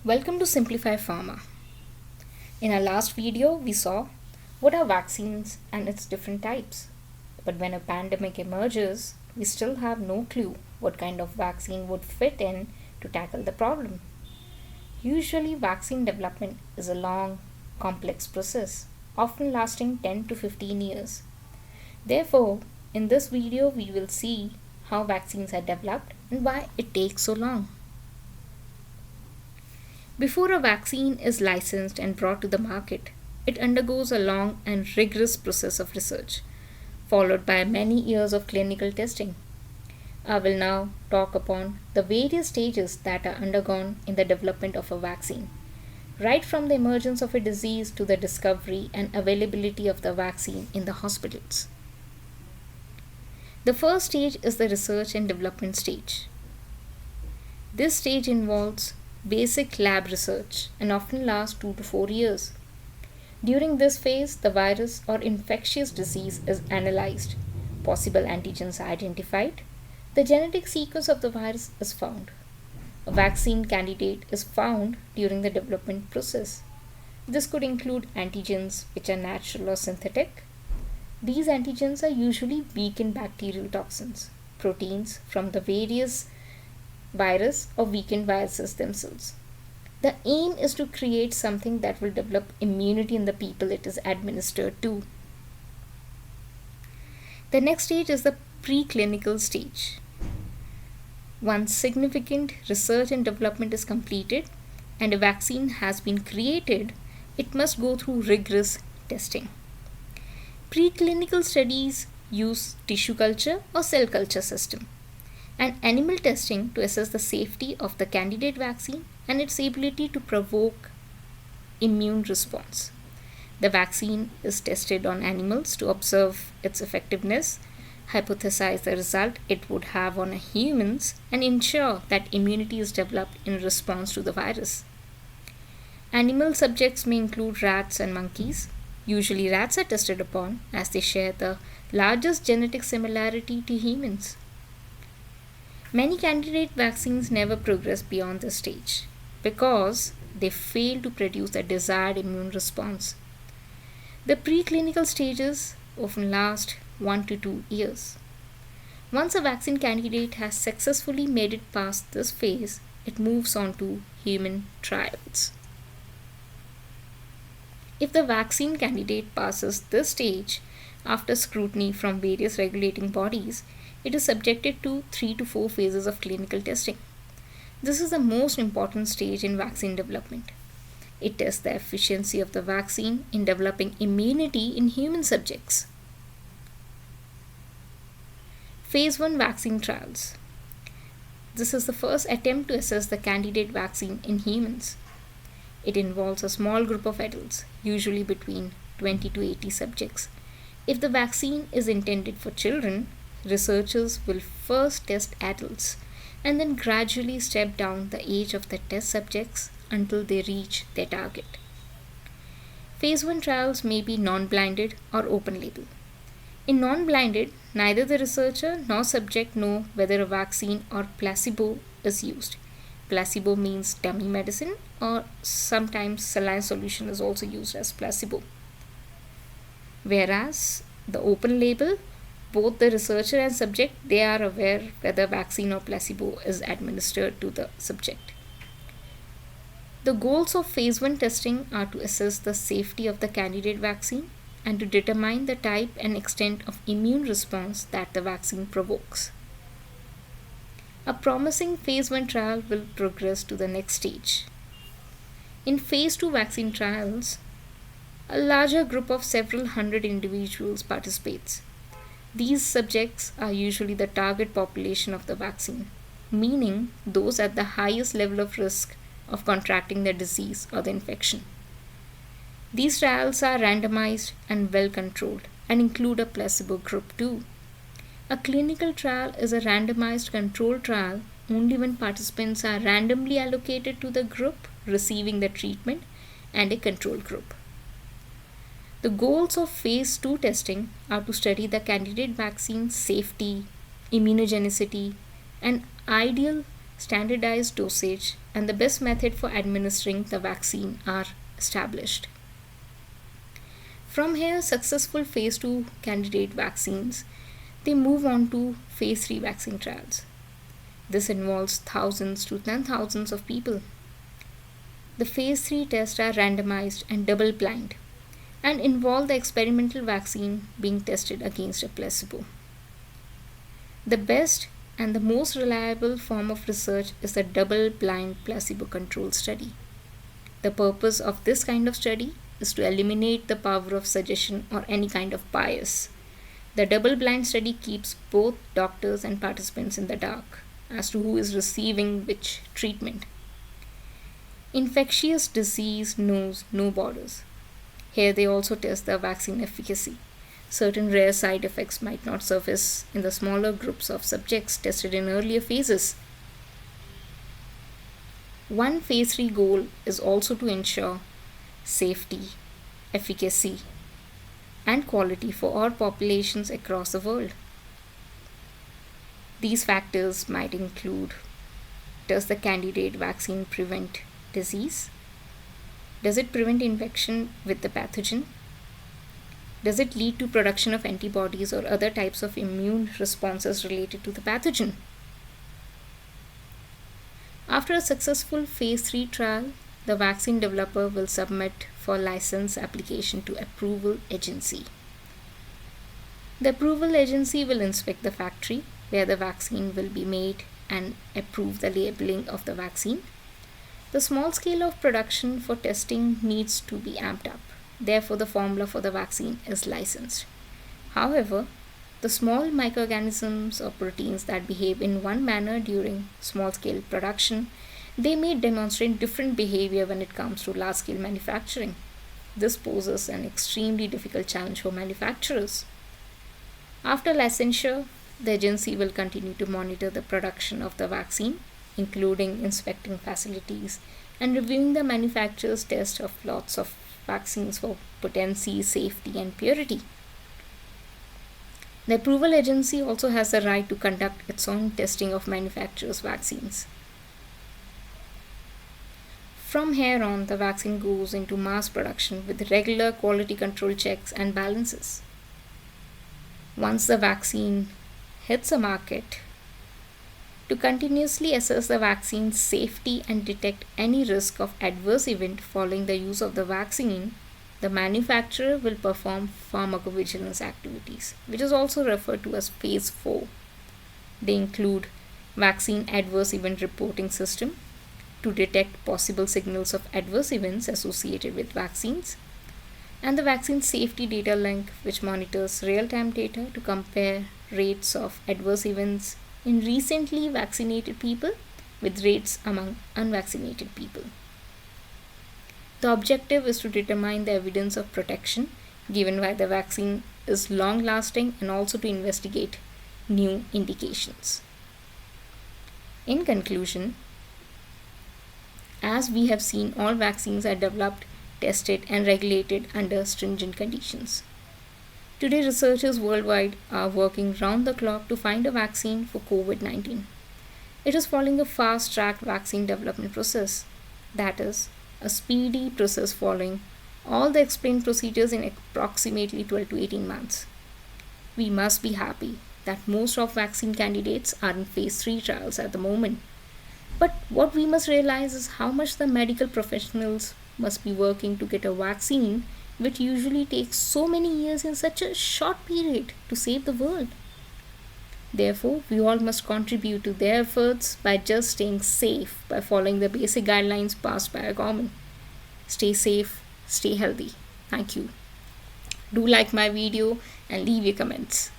Welcome to Simplify Pharma. In our last video, we saw what are vaccines and its different types. But when a pandemic emerges, we still have no clue what kind of vaccine would fit in to tackle the problem. Usually, vaccine development is a long, complex process, often lasting 10 to 15 years. Therefore, in this video, we will see how vaccines are developed and why it takes so long. Before a vaccine is licensed and brought to the market, it undergoes a long and rigorous process of research, followed by many years of clinical testing. I will now talk upon the various stages that are undergone in the development of a vaccine, right from the emergence of a disease to the discovery and availability of the vaccine in the hospitals. The first stage is the research and development stage. This stage involves basic lab research and often lasts 2 to 4 years. During this phase, the virus or infectious disease is analyzed, possible antigens are identified, the genetic sequence of the virus is found. A vaccine candidate is found during the development process. This could include antigens which are natural or synthetic. These antigens are usually weakened bacterial toxins, proteins from the various virus or weakened viruses themselves. The aim is to create something that will develop immunity in the people it is administered to. The next stage is the preclinical stage. Once significant research and development is completed and a vaccine has been created, it must go through rigorous testing. Preclinical studies use tissue culture or cell culture system and animal testing to assess the safety of the candidate vaccine and its ability to provoke immune response. The vaccine is tested on animals to observe its effectiveness, hypothesize the result it would have on humans, and ensure that immunity is developed in response to the virus. Animal subjects may include rats and monkeys. Usually rats are tested upon as they share the largest genetic similarity to humans. Many candidate vaccines never progress beyond this stage because they fail to produce the desired immune response. The preclinical stages often last 1 to 2 years. Once a vaccine candidate has successfully made it past this phase, it moves on to human trials. If the vaccine candidate passes this stage after scrutiny from various regulating bodies, it is subjected to 3 to 4 phases of clinical testing. This is the most important stage in vaccine development. It tests the efficiency of the vaccine in developing immunity in human subjects. Phase 1 vaccine trials. This is the first attempt to assess the candidate vaccine in humans. It involves a small group of adults, usually between 20 to 80 subjects. If the vaccine is intended for children, researchers will first test adults and then gradually step down the age of the test subjects until they reach their target. Phase 1 trials may be non-blinded or open label. In non-blinded, neither the researcher nor subject know whether a vaccine or placebo is used. Placebo means dummy medicine, or sometimes saline solution is also used as placebo. Whereas the open label, both the researcher and subject, they are aware whether vaccine or placebo is administered to the subject. The goals of phase 1 testing are to assess the safety of the candidate vaccine and to determine the type and extent of immune response that the vaccine provokes. A promising phase 1 trial will progress to the next stage. In phase 2 vaccine trials, a larger group of several hundred individuals participates. These subjects are usually the target population of the vaccine, meaning those at the highest level of risk of contracting the disease or the infection. These trials are randomized and well controlled and include a placebo group too. A clinical trial is a randomized controlled trial only when participants are randomly allocated to the group receiving the treatment and a control group. The goals of phase 2 testing are to study the candidate vaccine's safety, immunogenicity, and ideal standardized dosage, and the best method for administering the vaccine are established. From here, successful phase 2 candidate vaccines, they move on to phase 3 vaccine trials. This involves thousands to 10,000s of people. The phase 3 tests are randomized and double blind and involve the experimental vaccine being tested against a placebo. The best and the most reliable form of research is the double blind placebo controlled study. The purpose of this kind of study is to eliminate the power of suggestion or any kind of bias. The double blind study keeps both doctors and participants in the dark as to who is receiving which treatment. Infectious disease knows no borders. Here they also test the vaccine efficacy. Certain rare side effects might not surface in the smaller groups of subjects tested in earlier phases. One phase 3 goal is also to ensure safety, efficacy, and quality for all populations across the world. These factors might include: does the candidate vaccine prevent disease? Does it prevent infection with the pathogen? Does it lead to production of antibodies or other types of immune responses related to the pathogen? After a successful phase 3 trial, the vaccine developer will submit for license application to approval agency. The approval agency will inspect the factory where the vaccine will be made and approve the labeling of the vaccine. The small scale of production for testing needs to be amped up. Therefore, the formula for the vaccine is licensed. However, the small microorganisms or proteins that behave in one manner during small scale production, they may demonstrate different behavior when it comes to large scale manufacturing. This poses an extremely difficult challenge for manufacturers. After licensure, the agency will continue to monitor the production of the vaccine, including inspecting facilities and reviewing the manufacturer's test of lots of vaccines for potency, safety, and purity. The approval agency also has the right to conduct its own testing of manufacturers' vaccines. From here on, the vaccine goes into mass production with regular quality control checks and balances. Once the vaccine hits a market, to continuously assess the vaccine's safety and detect any risk of adverse event following the use of the vaccine, the manufacturer will perform pharmacovigilance activities, which is also referred to as phase 4. They include vaccine adverse event reporting system to detect possible signals of adverse events associated with vaccines, and the vaccine safety data link, which monitors real-time data to compare rates of adverse events in recently vaccinated people with rates among unvaccinated people. The objective is to determine the evidence of protection given by the vaccine is long-lasting and also to investigate new indications. In conclusion, as we have seen, all vaccines are developed, tested, and regulated under stringent conditions. Today, researchers worldwide are working round the clock to find a vaccine for COVID-19. It is following a fast-tracked vaccine development process, that is, a speedy process following all the explained procedures in approximately 12 to 18 months. We must be happy that most of vaccine candidates are in phase 3 trials at the moment. But what we must realize is how much the medical professionals must be working to get a vaccine which usually takes so many years in such a short period to save the world. Therefore, we all must contribute to their efforts by just staying safe by following the basic guidelines passed by our government. Stay safe, stay healthy. Thank you. Do like my video and leave your comments.